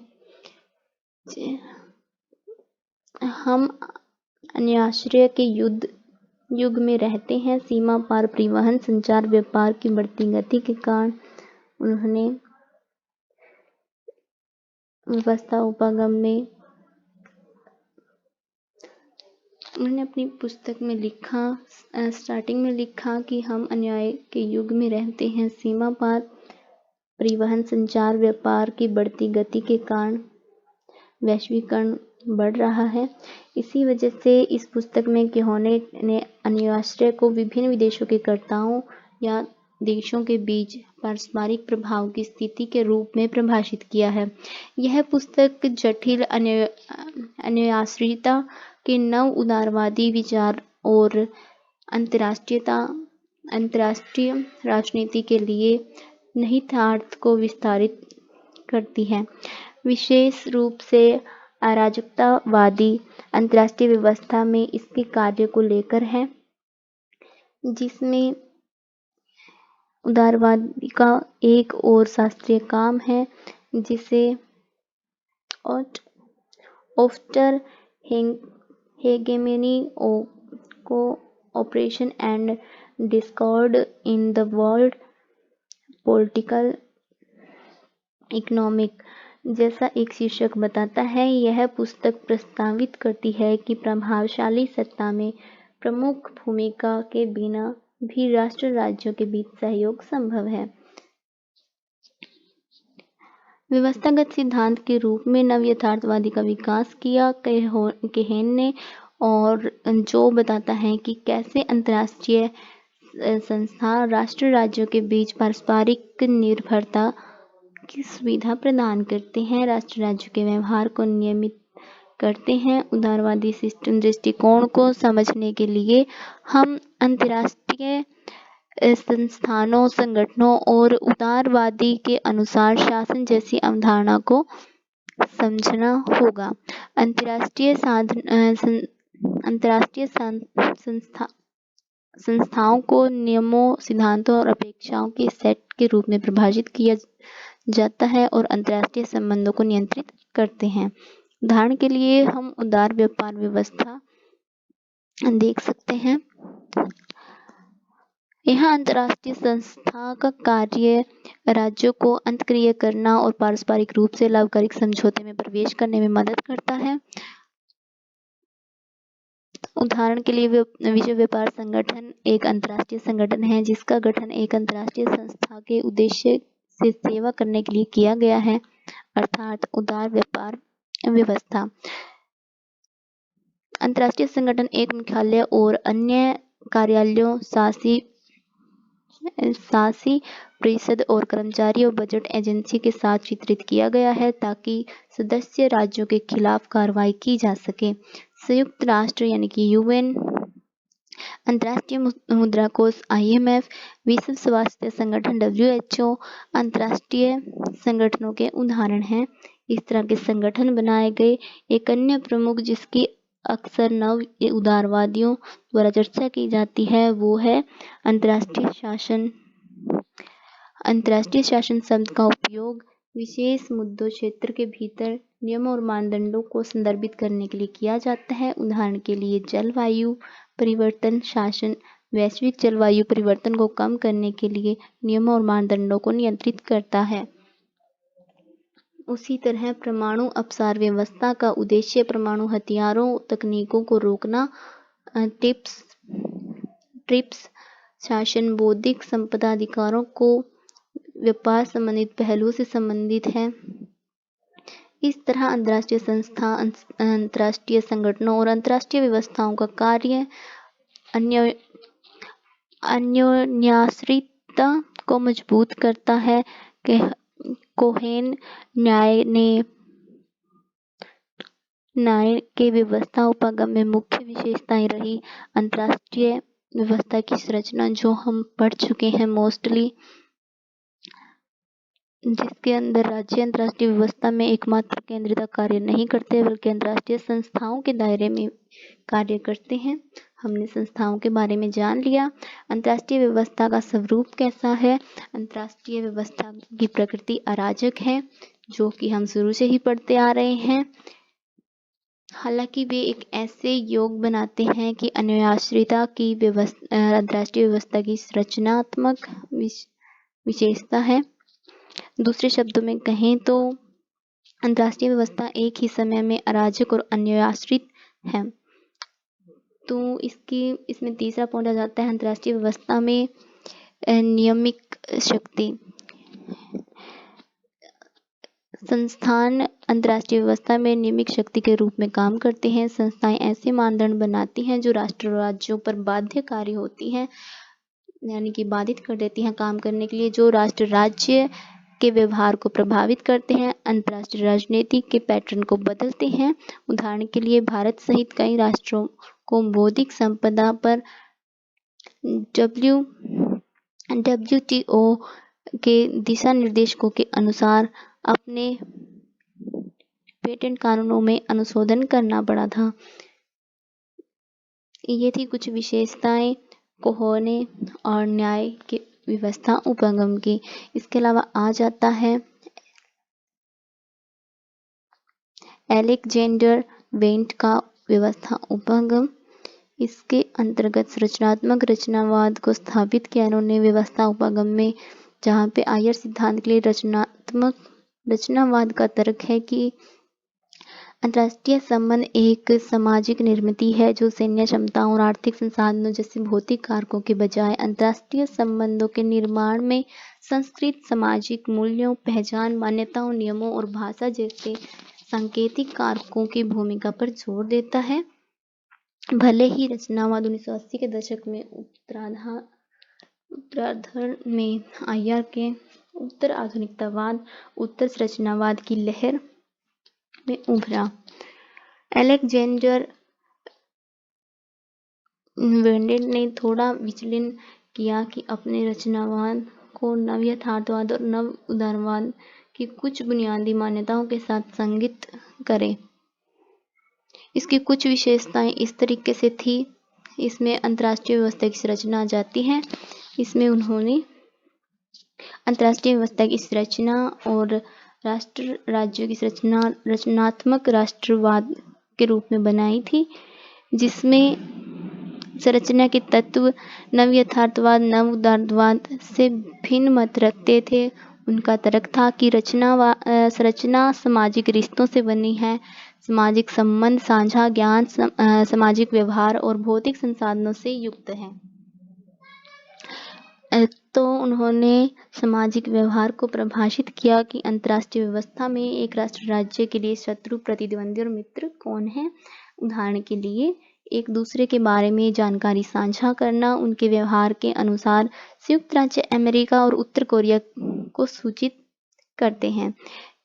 हम अन्याश्रय के युग में रहते हैं। सीमा पार परिवहन, संचार, व्यापार की बढ़ती गति के कारण उन्होंने व्यवस्था उपागम में उन्होंने अपनी पुस्तक में लिखा, स्टार्टिंग में लिखा कि हम अन्याय के युग में रहते हैं। सीमा पार परिवहन, संचार, व्यापार की बढ़ती गति के कारण वैश्वीकरण बढ़ रहा है। इसी वजह से इस पुस्तक में केहोने ने अन्याश्रय को विभिन्न विदेशों के कर्ताओं या देशों के बीच पारस्परिक प्रभाव की स्थिति के रूप में परिभाषित किया है। यह पुस्तक जटिल अन्याश्रियता के नव उदारवादी विचार और अंतर्राष्ट्रीय राजनीति के लिए निहितार्थ को विस्तारित करती है, विशेष रूप से अराजकतावादी अंतर्राष्ट्रीय व्यवस्था में इसके कार्य को लेकर है, जिसमें उदारवाद का एक और शास्त्रीय काम है जिसे आफ्टर हेगेमनी को operation and Discord in the world political economic जैसा एक शीर्षक बताता है। यह पुस्तक प्रस्तावित करती है कि प्रभावशाली सत्ता में प्रमुख भूमिका के बिना भी राष्ट्र राज्यों के बीच सहयोग संभव है। व्यवस्थागत सिद्धांत के रूप में नव यथार्थवादी का विकास किया केहेन ने, और जो बताता है कि कैसे अंतर्राष्ट्रीय संस्था राष्ट्र राज्यों के बीच पारस्परिक निर्भरता की सुविधा प्रदान करते हैं, राष्ट्र राज्यों के व्यवहार को नियमित करते हैं। उदारवादी सिस्टम दृष्टिकोण को समझने के लिए हम अंतर्राष्ट्रीय संस्थानों, संगठनों और उदारवादी के अनुसार शासन जैसी अवधारणा को समझना होगा। अंतर्राष्ट्रीय संस्थाओं को नियमों, सिद्धांतों और अपेक्षाओं के सेट के रूप में परिभाषित किया जाता है और अंतर्राष्ट्रीय संबंधों को नियंत्रित करते हैं। उदाहरण के लिए हम उदार व्यापार व्यवस्था देख सकते हैं। यहाँ अंतर्राष्ट्रीय संस्था का कार्य राज्यों को अंतर्क्रिया करना और पारस्परिक रूप से लाभकारी समझौते में प्रवेश करने में मदद करता है। उदाहरण के लिए विश्व व्यापार संगठन एक अंतर्राष्ट्रीय संगठन है जिसका गठन एक अंतर्राष्ट्रीय संस्था के उद्देश्य से सेवा करने के लिए किया गया है, अर्थात उदार व्यापार व्यवस्था। अंतर्राष्ट्रीय संगठन एक मुख्यालय और अन्य कार्यालयों, शासी परिषद और कर्मचारी और बजट एजेंसी के साथ चित्रित किया गया है ताकि सदस्य राज्यों के खिलाफ कार्रवाई की जा सके। संयुक्त राष्ट्र यानी कि यूएन, अंतर्राष्ट्रीय मुद्रा कोष IMF, विश्व स्वास्थ्य संगठन WHO अंतर्राष्ट्रीय संगठनों के उदाहरण हैं। इस तरह के संगठन बनाए गए। एक अन्य प्रमुख जिसकी अक्सर नव उदारवादियों द्वारा चर्चा की जाती है वो है अंतर्राष्ट्रीय शासन। अंतर्राष्ट्रीय शासन शब्द का उपयोग विशेष मुद्दों क्षेत्र के भीतर नियमों और मानदंडों को संदर्भित करने के लिए किया जाता है। उदाहरण के लिए जलवायु परिवर्तन शासन वैश्विक जलवायु परिवर्तन को कम करने के लिए नियमों और मानदंडों को नियंत्रित करता है। उसी तरह परमाणु अपसार व्यवस्था का उद्देश्य परमाणु हथियारों तकनीकों को रोकना। ट्रिप्स शासन बौद्धिक संपदा अधिकारों को व्यापार संबंधित पहलुओं से संबंधित है। इस तरह अंतर्राष्ट्रीय संस्था, अंतर्राष्ट्रीय संगठनों और अंतर्राष्ट्रीय व्यवस्थाओं का कार्य अन्योन्याश्रितता को मजबूत करता है। कोहेन न्याय के व्यवस्था उपागम में मुख्य विशेषताएं रही अंतर्राष्ट्रीय व्यवस्था की संरचना जो हम पढ़ चुके हैं मोस्टली, जिसके अंदर राज्य अंतर्राष्ट्रीय व्यवस्था में एकमात्र केंद्रीयता कार्य नहीं करते बल्कि अंतर्राष्ट्रीय संस्थाओं के दायरे में कार्य करते हैं। हमने संस्थाओं के बारे में जान लिया। अंतर्राष्ट्रीय व्यवस्था का स्वरूप कैसा है? अंतर्राष्ट्रीय व्यवस्था की प्रकृति अराजक है, जो कि हम शुरू से ही पढ़ते आ रहे हैं। हालांकि वे एक ऐसे योग बनाते हैं कि अन्याश्रिता की अंतर्राष्ट्रीय व्यवस्था की रचनात्मक विशेषता है। दूसरे शब्दों में कहें तो अंतर्राष्ट्रीय व्यवस्था एक ही समय में अराजक और अन्याश्रित है। तो इसमें तीसरा पॉइंट आ जाता है अंतर्राष्ट्रीय व्यवस्था में नियमिक शक्ति। संस्थान अंतर्राष्ट्रीय व्यवस्था में नियमिक शक्ति के रूप में काम करते हैं। संस्थाएं ऐसे मानदंड बनाती हैं जो राष्ट्र और राज्यों पर बाध्यकारी होती हैं, यानी कि बाधित कर देती हैं काम करने के लिए, जो राष्ट्र राज्य के व्यवहार को प्रभावित करते हैं, अंतर्राष्ट्रीय राजनीति के पैटर्न को बदलते हैं। उदाहरण के लिए भारत सहित कई राष्ट्रों को बौद्धिक संपदा पर WTO के दिशा निर्देशों के अनुसार अपने पेटेंट कानूनों में अनुशोधन करना पड़ा था। ये थी कुछ विशेषताएं कोहोने और न्याय की व्यवस्था उपागम की। इसके अलावा आ जाता है अलेक्जेंडर वेंट का व्यवस्था उपागम। इसके अंतर्गत संरचनात्मक रचनावाद को स्थापित किया इन्होंने व्यवस्था उपागम में, जहाँ पे आयर सिद्धांत के लिए रचनावाद का तर्क है कि अंतर्राष्ट्रीय संबंध एक सामाजिक निर्मित है जो सैन्य क्षमताओं और आर्थिक संसाधनों जैसे भौतिक कारकों के बजाय अंतर्राष्ट्रीय संबंधों के निर्माण में संस्कृत सामाजिक मूल्यों, पहचान, मान्यताओं, नियमों और भाषा जैसे सांकेतिक कारकों की भूमिका पर जोर देता है। भले ही रचनावाद 1980 के दशक में उत्तरार्ध में आयर के उत्तर आधुनिकतावाद, उत्तर संरचनावाद की लहर में उभरा। अलेक्जेंडर वेंडेट ने थोड़ा विचलन किया कि अपने रचनावाद को नव यथार्थवाद और नव उदारवाद की कुछ बुनियादी मान्यताओं के साथ संगत करें। इसकी कुछ विशेषताएं इस तरीके से थी। इसमें अंतर्राष्ट्रीय व्यवस्था की संरचना आ जाती है। इसमें उन्होंने अंतर्राष्ट्रीय व्यवस्था की संरचना और राष्ट्र राज्यों की संरचना रचनात्मक राष्ट्रवाद के रूप में बनाई थी, जिसमें संरचना के तत्व नव यथार्थवाद, नव उदारवाद से भिन्न मत रखते थे। उनका तर्क था कि संरचना सामाजिक रिश्तों से बनी है, सामाजिक संबंध, साझा ज्ञान, सामाजिक व्यवहार और भौतिक संसाधनों से युक्त है। तो उन्होंने सामाजिक व्यवहार को परिभाषित किया कि अंतर्राष्ट्रीय व्यवस्था में एक राष्ट्र राज्य के लिए शत्रु, प्रतिद्वंदी और मित्र कौन है। उदाहरण के लिए एक दूसरे के बारे में जानकारी साझा करना, उनके व्यवहार के अनुसार संयुक्त राज्य अमेरिका और उत्तर कोरिया को सूचित करते हैं।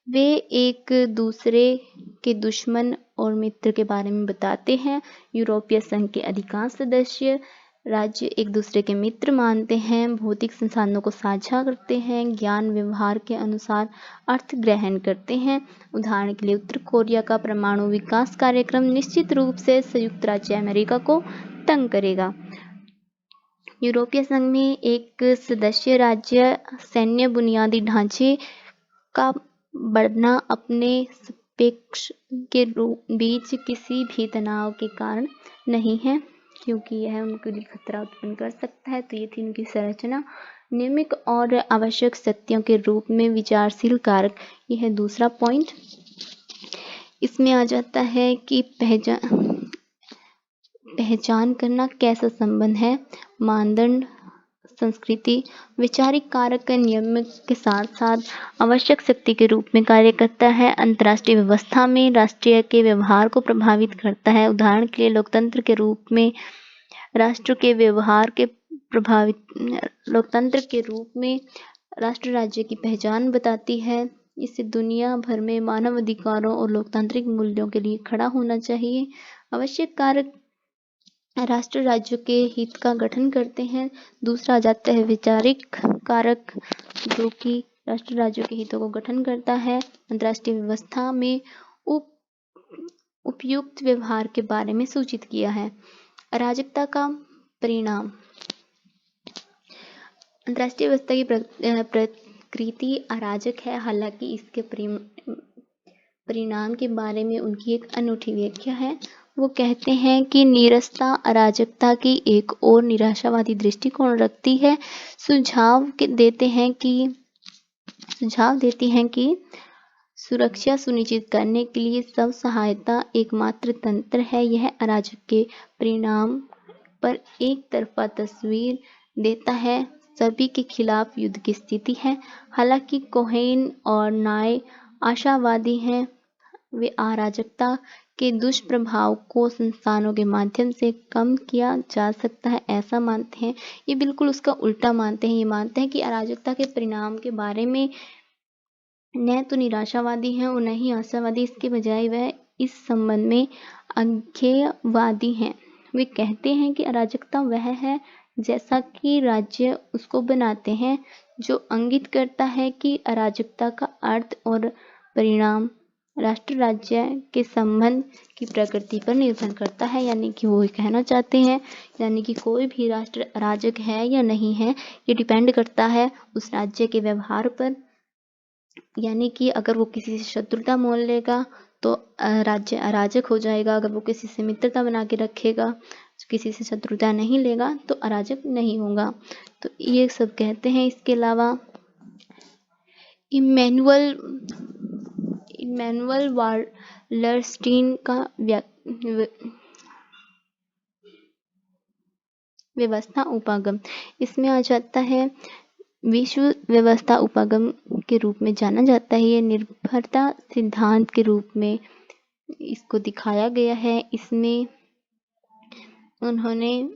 वे एक दूसरे के दुश्मन और मित्र के बारे में बताते हैं। यूरोपीय संघ के अधिकांश सदस्य राज्य एक दूसरे के मित्र मानते हैं, भौतिक संसाधनों को साझा करते हैं, ज्ञान व्यवहार के अनुसार अर्थ ग्रहण करते हैं। उदाहरण के लिए उत्तर कोरिया का परमाणु विकास कार्यक्रम निश्चित रूप से संयुक्त राज्य अमेरिका को तंग करेगा। यूरोपीय संघ में एक सदस्य राज्य सैन्य बुनियादी ढांचे का बढ़ना अपने सापेक्ष के बीच किसी भी तनाव के कारण नहीं है, क्योंकि यह उनके लिए खतरा उत्पन्न कर सकता है। तो ये थी उनकी संरचना। नियमित और आवश्यक सत्यों के रूप में विचारशील कारक, यह है दूसरा पॉइंट। इसमें आ जाता है कि पहचान करना कैसा संबंध है, मानदंड, संस्कृति, वैचारिक कारक नियम के साथ साथ आवश्यक शक्ति के रूप में कार्य करता है। अंतर्राष्ट्रीय व्यवस्था में राष्ट्रीय के व्यवहार को प्रभावित करता है। उदाहरण के लिए लोकतंत्र के रूप में राष्ट्र के व्यवहार के लोकतंत्र के रूप में राष्ट्र राज्य की पहचान बताती है। इससे दुनिया भर में मानव अधिकारों और लोकतांत्रिक मूल्यों के लिए खड़ा होना चाहिए। आवश्यक कारक राष्ट्र राज्यों के हित का गठन करते हैं। दूसरा आ जाता है वैचारिक कारक, जो कि राष्ट्र राज्यों के हितों को गठन करता है। अंतर्राष्ट्रीय व्यवस्था में उपयुक्त व्यवहार के बारे में सूचित किया है। अराजकता का परिणाम, अंतर्राष्ट्रीय व्यवस्था की प्रकृति अराजक है, हालांकि इसके परिणाम के बारे में उनकी एक अनूठी व्याख्या है। वो कहते हैं कि नीरसता अराजकता की एक और निराशावादी दृष्टिकोण रखती है। सुझाव देती हैं कि सुरक्षा सुनिश्चित करने के लिए स्व सहायता एकमात्र तंत्र है। यह अराजक के परिणाम पर एक तरफा तस्वीर देता है। सभी के खिलाफ युद्ध की स्थिति है। हालांकि कोहेन और नाय आशावादी हैं। वे अराजकता के दुष्प्रभाव को संस्थानों के माध्यम से कम किया जा सकता है ऐसा मानते हैं। ये बिल्कुल उसका उल्टा मानते हैं। ये मानते हैं कि अराजकता के परिणाम के बारे में न तो निराशावादी हैं और न ही आशावादी। इसके बजाय वह इस संबंध में अज्ञेयवादी हैं। वे कहते हैं कि अराजकता वह है जैसा कि राज्य उसको बनाते हैं, जो इंगित करता है कि अराजकता का अर्थ और परिणाम राष्ट्र राज्य के संबंध की प्रकृति पर निर्भर करता है। यानी कि वो कहना चाहते हैं यानी कि कोई भी राष्ट्र अराजक है या नहीं है, ये डिपेंड करता है उस राज्य के व्यवहार पर। यानी कि अगर वो किसी से शत्रुता मोल लेगा तो राज्य अराजक हो जाएगा। अगर वो किसी से मित्रता बना के रखेगा, किसी से शत्रुता नहीं लेगा, तो अराजक नहीं होगा। तो ये सब कहते हैं। इसके अलावा इमैनुअल वालरस्टीन का व्यवस्था उपागम, इसमें आ जाता है विश्व व्यवस्था उपागम के रूप में जाना जाता है। ये निर्भरता सिद्धांत के रूप में इसको दिखाया गया है। इसमें उन्होंने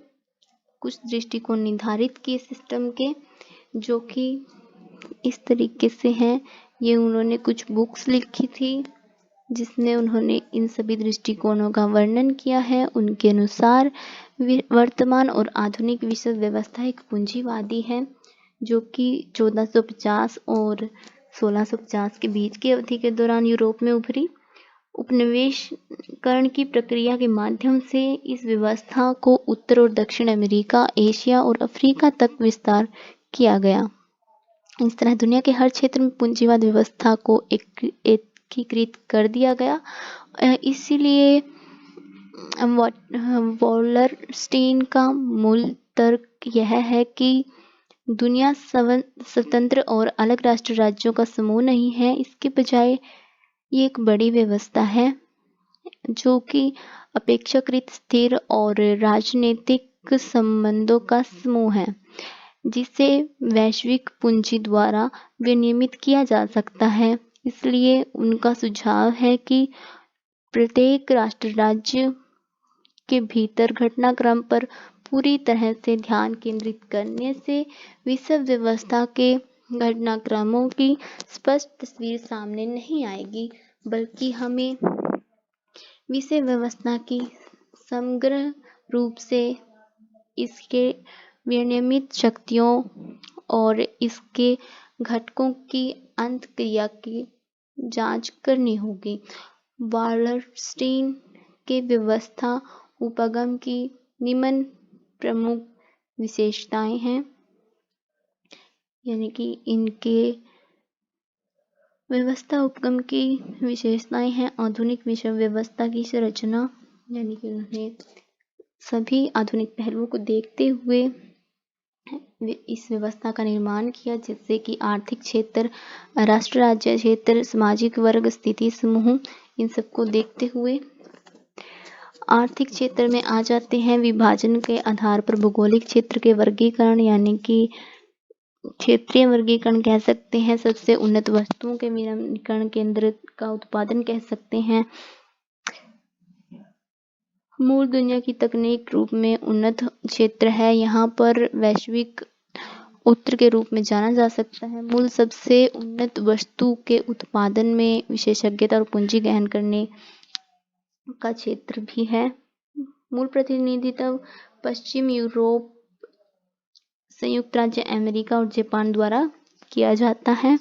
कुछ दृष्टिकोण निर्धारित किए सिस्टम के, जो कि इस तरीके से हैं। ये उन्होंने कुछ बुक्स लिखी थी जिसमें उन्होंने इन सभी दृष्टिकोणों का वर्णन किया है। उनके अनुसार वर्तमान और आधुनिक विश्व व्यवस्था एक पूंजीवादी है, जो कि 1450 और 1650 के बीच की अवधि के दौरान यूरोप में उभरी। उपनिवेशकरण की प्रक्रिया के माध्यम से इस व्यवस्था को उत्तर और दक्षिण अमेरिका, एशिया और अफ्रीका तक विस्तार किया गया। इस तरह दुनिया के हर क्षेत्र में पूंजीवाद व्यवस्था को एकीकृत कर दिया गया। इसीलिए वॉलरस्टीन का मूल तर्क यह है कि दुनिया स्वतंत्र और अलग राष्ट्र राज्यों का समूह नहीं है। इसके बजाय ये एक बड़ी व्यवस्था है जो कि अपेक्षाकृत स्थिर और राजनीतिक संबंधों का समूह है, जिसे वैश्विक पूंजी द्वारा विनियमित किया जा सकता है। इसलिए उनका सुझाव है कि प्रत्येक राष्ट्र राज्य के भीतर घटनाक्रम पर पूरी तरह से ध्यान केंद्रित करने से विश्व व्यवस्था के घटनाक्रमों की स्पष्ट तस्वीर सामने नहीं आएगी, बल्कि हमें विश्व व्यवस्था की समग्र रूप से इसके विनियमित शक्तियों और इसके घटकों की अंत क्रिया की जांच करनी होगी। वालरस्टीन के व्यवस्था उपागम की निम्न प्रमुख विशेषताएं हैं। यानी कि इनके व्यवस्था उपगम की विशेषताएं हैं आधुनिक विश्व व्यवस्था की संरचना। यानी कि उन्होंने सभी आधुनिक पहलुओं को देखते हुए इस व्यवस्था का निर्माण किया, जिससे कि आर्थिक क्षेत्र, राष्ट्र राज्य क्षेत्र, सामाजिक वर्ग, स्थिति समूह, इन सबको देखते हुए आर्थिक क्षेत्र में आ जाते हैं। विभाजन के आधार पर भौगोलिक क्षेत्र के वर्गीकरण, यानी कि क्षेत्रीय वर्गीकरण कह सकते हैं। सबसे उन्नत वस्तुओं के विनिर्माण केंद्र का उत्पादन कह सकते हैं। मूल दुनिया की तकनीक रूप में उन्नत क्षेत्र है। यहाँ पर वैश्विक उत्तर के रूप में जाना जा सकता है। मूल सबसे उन्नत वस्तु के उत्पादन में विशेषज्ञता और पूंजी गहन करने का क्षेत्र भी है। मूल प्रतिनिधित्व पश्चिम यूरोप, संयुक्त राज्य अमेरिका और जापान द्वारा किया जाता है।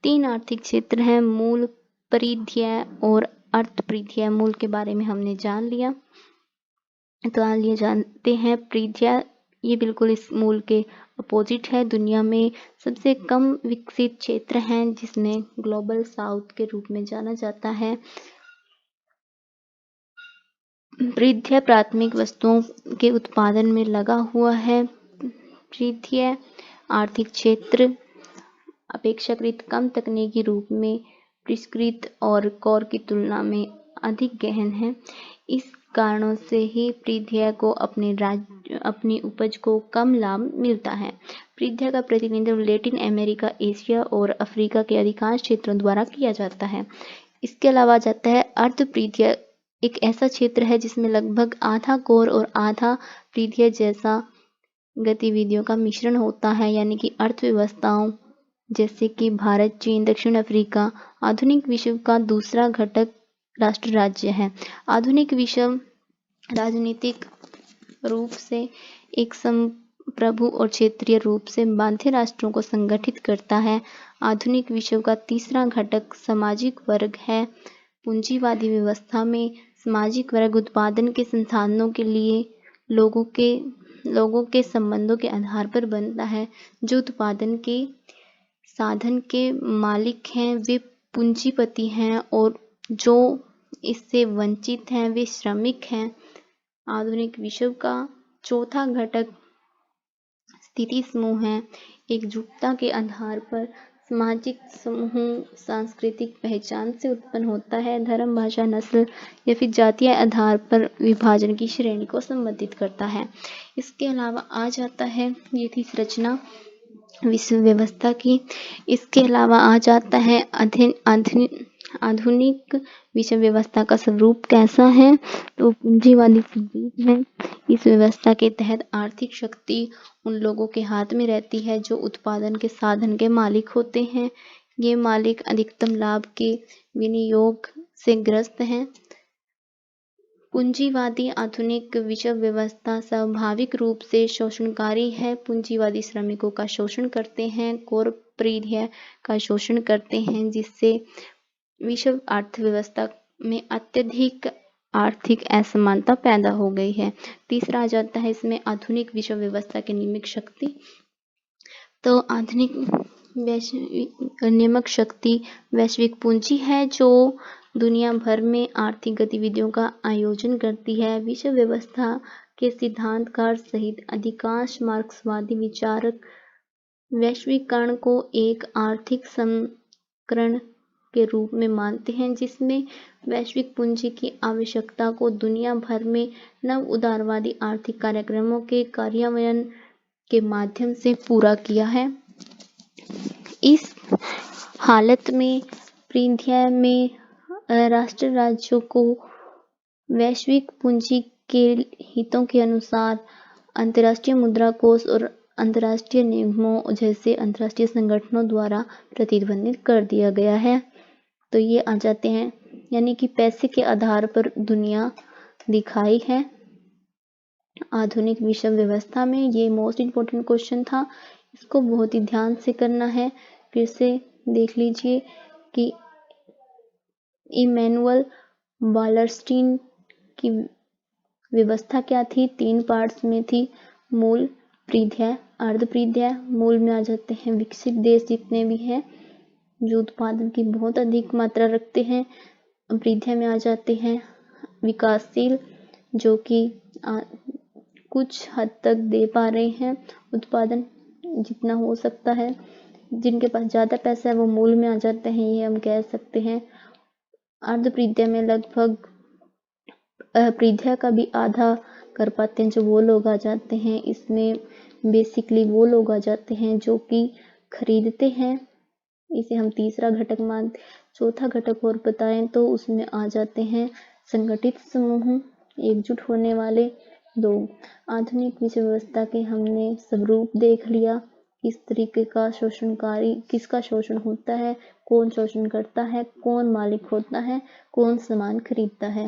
3 आर्थिक क्षेत्र हैं, मूल, परिधीय और अर्धपरिधीय। मूल के बारे में हमने जान लिया। तो आइए जानते हैं परिधीय। ये बिल्कुल इस मूल के अपोजिट है। दुनिया में सबसे कम विकसित क्षेत्र है, जिसमें ग्लोबल साउथ के रूप में जाना जाता है। परिधीय प्राथमिक वस्तुओं के उत्पादन में लगा हुआ है। परिधीय आर्थिक क्षेत्र अपेक्षाकृत कम तकनीकी रूप में परिष्कृत और कोर की तुलना में अधिक गहन है। इस कारणों से ही पृथ्वी को अपनी उपज को कम लाभ मिलता है। पृथ्वी का प्रतिनिधित्व लैटिन अमेरिका, एशिया और अफ्रीका के अधिकांश क्षेत्रों द्वारा किया जाता है। इसके अलावा जाता है अर्ध पृथ्वी, एक ऐसा क्षेत्र है जिसमें लगभग आधा कोर और आधा पृथ्वी जैसा गतिविधियों का मिश्रण होता है, यानी कि अर्थव्यवस्थाओं जैसे कि भारत, चीन, दक्षिण अफ्रीका। आधुनिक विश्व का दूसरा घटक राष्ट्र राज्य है। आधुनिक विश्व राजनीतिक रूप से एक संप्रभु और क्षेत्रीय रूप से बाध्य राष्ट्रों को संगठित करता है। आधुनिक विश्व का तीसरा घटक सामाजिक वर्ग है। पूंजीवादी व्यवस्था में सामाजिक वर्ग उत्पादन के संसाधनों के लिए लोगों के संबंधों के आधार पर बनता है। जो उत्पादन के साधन के मालिक हैं वे पूंजीपति हैं और जो इससे वंचित हैं वे श्रमिक हैं। आधुनिक विश्व का चौथा घटक स्थिति समूह है। एकजुटता के आधार पर सामाजिक समूह सांस्कृतिक पहचान से उत्पन्न होता है। धर्म, भाषा, नस्ल या फिर जातीय आधार पर विभाजन की श्रेणी को संबोधित करता है। इसके अलावा आ जाता है ये थी संरचना विश्व व्यवस्था की। इसके अलावा आ जाता है आधुनिक विश्व व्यवस्था का स्वरूप कैसा है, तो पूंजीवादी स्वरूप है। इस व्यवस्था के तहत आर्थिक शक्ति उन लोगों के हाथ में रहती है जो उत्पादन के साधन के मालिक होते हैं। ये मालिक अधिकतम लाभ के विनियोग से ग्रस्त हैं। पूंजीवादी आधुनिक विश्व व्यवस्था स्वाभाविक रूप से शोषणकारी है। पूंजीवादी श्रमिकों का शोषण करते हैं, कॉरपोरेट का शोषण करते हैं, जिससे विश्व अर्थव्यवस्था में अत्यधिक आर्थिक असमानता पैदा हो गई है। तीसरा आ जाता है इसमें आधुनिक विश्व व्यवस्था की नियामक शक्ति। तो आधुनिक नियामक शक्ति वैश्विक पूंजी है जो दुनिया भर में आर्थिक गतिविधियों का आयोजन करती है। विश्व व्यवस्था के सिद्धांतकार सहित अधिकांश मार्क्सवादी विचारक वैश्वीकरण को एक आर्थिक संस्करण के रूप में मानते हैं जिसमें वैश्विक पूंजी की आवश्यकता को दुनिया भर में नव उदारवादी आर्थिक कार्यक्रमों के कार्यान्वयन के माध्यम से पूरा किया है। इस हालत में पृथ्वी में राष्ट्र राज्यों को वैश्विक पूंजी के हितों के अनुसार अंतर्राष्ट्रीय मुद्रा कोष और अंतर्राष्ट्रीय निगमों जैसे अंतर्राष्ट्रीय संगठनों द्वारा प्रतिबंधित कर दिया गया है। तो ये आ जाते हैं, यानी कि पैसे के आधार पर दुनिया दिखाई है। आधुनिक विश्व व्यवस्था में ये मोस्ट इम्पोर्टेंट क्वेश्चन था, इसको बहुत ही ध्यान से करना है। फिर से देख लीजिए कि इमैनुअल वालरस्टीन की व्यवस्था क्या थी, 3 पार्ट्स में थी। मूल, पृथ्वी, अर्ध पृथ्वी। मूल में आ जाते हैं विकसित देश जितने भी हैं जो उत्पादन की बहुत अधिक मात्रा रखते हैं। पृथ्वी में आ जाते हैं विकासशील जो कि कुछ हद तक दे पा रहे हैं उत्पादन जितना हो सकता है। जिनके पास ज़्यादा पैसा है वो मूल में आ जाते हैं, ये हम कह सकते हैं। अर्ध पृथ्वी में लगभग पृथ्वी का भी आधा कर पाते हैं जो वो लोग आ जाते हैं। इसमें बेसिकली वो लोग आ जाते हैं जो कि खरीदते हैं, इसे हम तीसरा घटक मानते। चौथा घटक और बताएं तो उसमें आ जाते हैं संगठित समूह, एकजुट होने वाले लोग। आधुनिक विश्व व्यवस्था के हमने स्वरूप देख लिया, किस तरीके का शोषणकारी, किसका शोषण होता है, कौन शोषण करता है, कौन मालिक होता है, कौन सामान खरीदता है।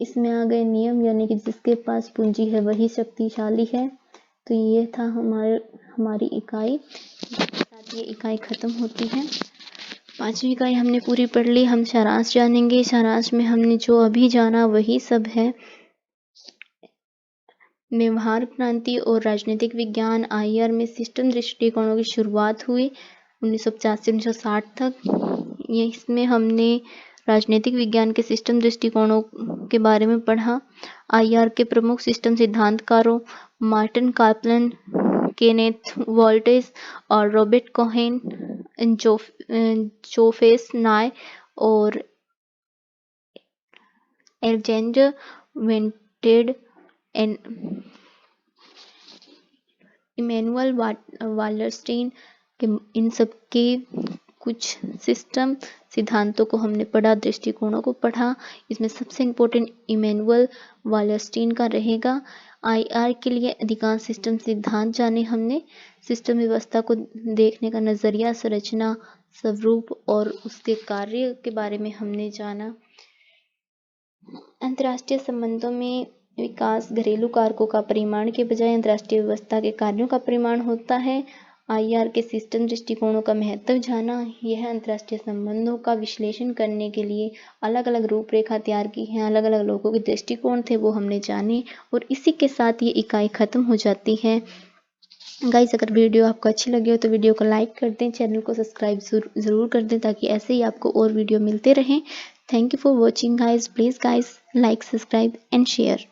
इसमें आ गए नियम, यानी कि जिसके पास पूंजी है वही शक्तिशाली है। तो ये था हमारी इकाई, साथ ये इकाई खत्म होती है। 5वीं इकाई हमने पूरी पढ़ ली। हम सारांश जानेंगे। सारांश में हमने जो अभी जाना वही सब है। व्यवहार क्रांति और राजनीतिक विज्ञान IR में सिस्टम दृष्टिकोणों की शुरुआत हुई 1950-1960 तक। इसमें हमने राजनीतिक विज्ञान के सिस्टम दृष्टिकोणों के बारे में पढ़ा। IR के प्रमुख सिस्टम सिद्धांतकारों मार्टिन कार्पलन, केनेथ वॉल्टेस और रॉबर्ट कोहेन, जोफेस नाय और एलेक्जेंडर वेंटेड, इमैनुअल वालरस्टीन के, इन सब के कुछ सिस्टम सिद्धांतों को हमने पढ़ा, दृष्टिकोणों को पढ़ा। इसमें सबसे इम्पोर्टेंट इमैनुअल वालरस्टीन का रहेगा। आईआर के लिए अधिकांश सिस्टम सिद्धांत जाने हमने, सिस्टम व्यवस्था को देखने का नजरिया, संरचना, स्वरूप और उसके कार्य के बारे में हमने जाना। अंतर्राष्ट्रीय संबंधों में विकास घरेलू कारकों का परिमाण के बजाय अंतर्राष्ट्रीय व्यवस्था के कार्यों का परिमाण होता है। आईआर के सिस्टम दृष्टिकोणों का महत्व जाना। यह अंतर्राष्ट्रीय संबंधों का विश्लेषण करने के लिए अलग अलग रूपरेखा तैयार की है, अलग अलग लोगों के दृष्टिकोण थे वो हमने जाने। और इसी के साथ ये इकाई खत्म हो जाती है। गाइस, अगर वीडियो आपको अच्छी लगी हो तो वीडियो को लाइक कर दें, चैनल को सब्सक्राइब ज़रूर कर दें ताकि ऐसे ही आपको और वीडियो मिलते रहें। Thank you for watching guys. Please guys, like, subscribe and share.